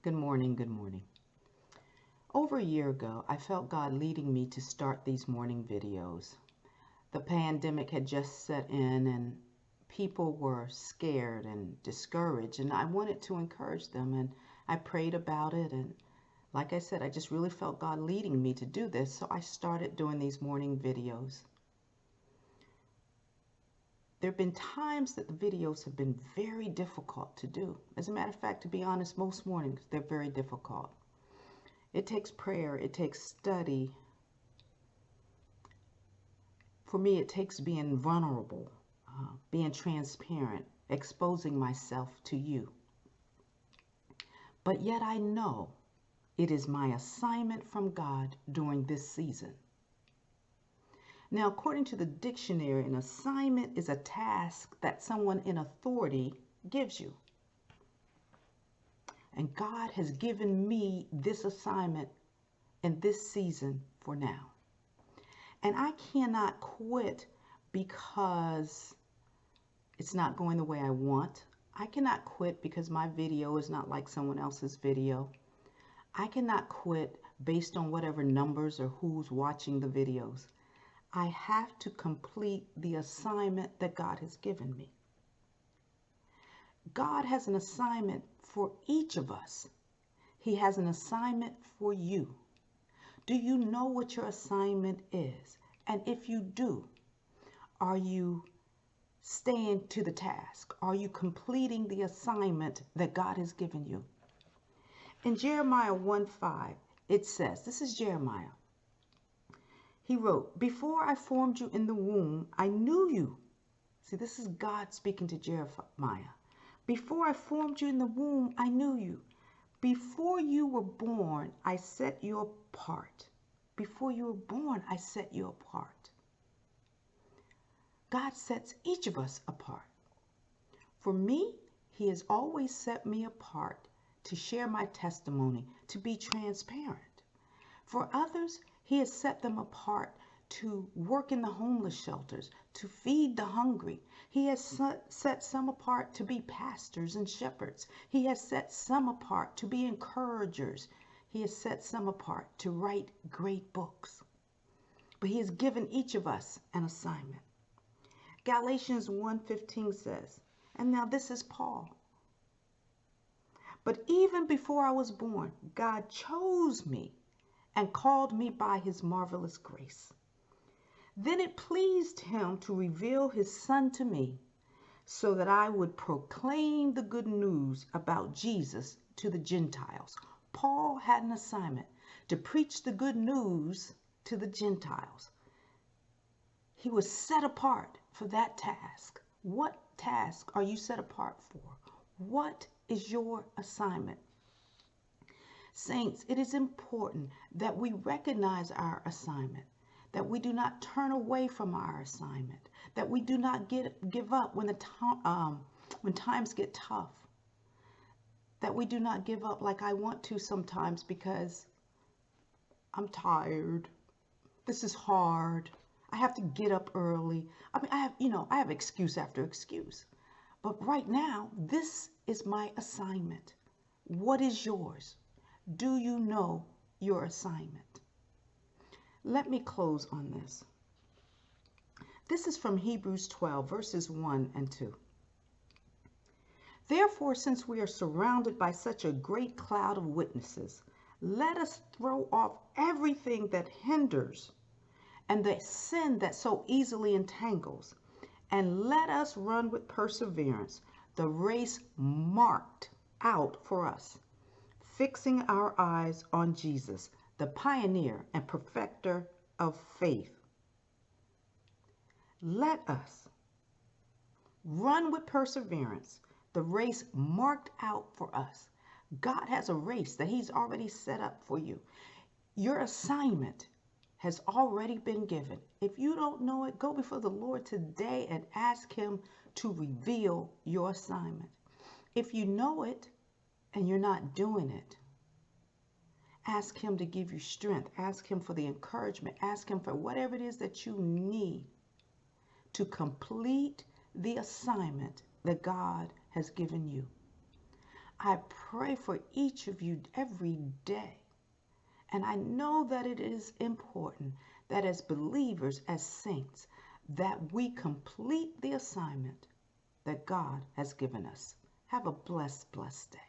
Good morning. Good morning. Over a year ago, I felt God leading me to start these morning videos. The pandemic had just set in and people were scared and discouraged, and I wanted to encourage them. And I prayed about it. And like I said, I just really felt God leading me to do this. So I started doing these morning videos. There have been times that the videos have been very difficult to do. As a matter of fact, to be honest, most mornings they're very difficult. It takes prayer, it takes study. For me, it takes being vulnerable, being transparent, exposing myself to you. But yet I know it is my assignment from God during this season. Now, according to the dictionary, an assignment is a task that someone in authority gives you. And God has given me this assignment in this season for now. And I cannot quit because it's not going the way I want. I cannot quit because my video is not like someone else's video. I cannot quit based on whatever numbers or who's watching the videos. I have to complete the assignment that God has given me. God has an assignment for each of us. He has an assignment for you. Do you know what your assignment is? And if you do, are you staying to the task? Are you completing the assignment that God has given you? In Jeremiah 1:5, it says, this is Jeremiah. He wrote, "Before I formed you in the womb, I knew you." See, this is God speaking to Jeremiah. "Before I formed you in the womb, I knew you. Before you were born, I set you apart." Before you were born, I set you apart. God sets each of us apart. For me, He has always set me apart to share my testimony, to be transparent. For others, He has set them apart to work in the homeless shelters, to feed the hungry. He has set some apart to be pastors and shepherds. He has set some apart to be encouragers. He has set some apart to write great books. But He has given each of us an assignment. Galatians 1:15 says, and now this is Paul. "But even before I was born, God chose me and called me by His marvelous grace. Then it pleased Him to reveal His Son to me so that I would proclaim the good news about Jesus to the Gentiles." Paul had an assignment to preach the good news to the Gentiles. He was set apart for that task. What task are you set apart for? What is your assignment? Saints, it is important that we recognize our assignment, that we do not turn away from our assignment, that we do not give up when times get tough, that we do not give up like I want to sometimes because I'm tired. This is hard. I have to get up early. I mean, I have excuse after excuse. But right now, this is my assignment. What is yours? Do you know your assignment? Let me close on this. This is from Hebrews 12, verses 1 and 2. "Therefore, since we are surrounded by such a great cloud of witnesses, let us throw off everything that hinders and the sin that so easily entangles, and let us run with perseverance the race marked out for us, fixing our eyes on Jesus, the pioneer and perfecter of faith." Let us run with perseverance the race marked out for us. God has a race that He's already set up for you. Your assignment has already been given. If you don't know it, go before the Lord today and ask Him to reveal your assignment. If you know it and you're not doing it, ask Him to give you strength. Ask Him for the encouragement. Ask Him for whatever it is that you need to complete the assignment that God has given you. I pray for each of you every day. And I know that it is important that as believers, as saints, that we complete the assignment that God has given us. Have a blessed, blessed day.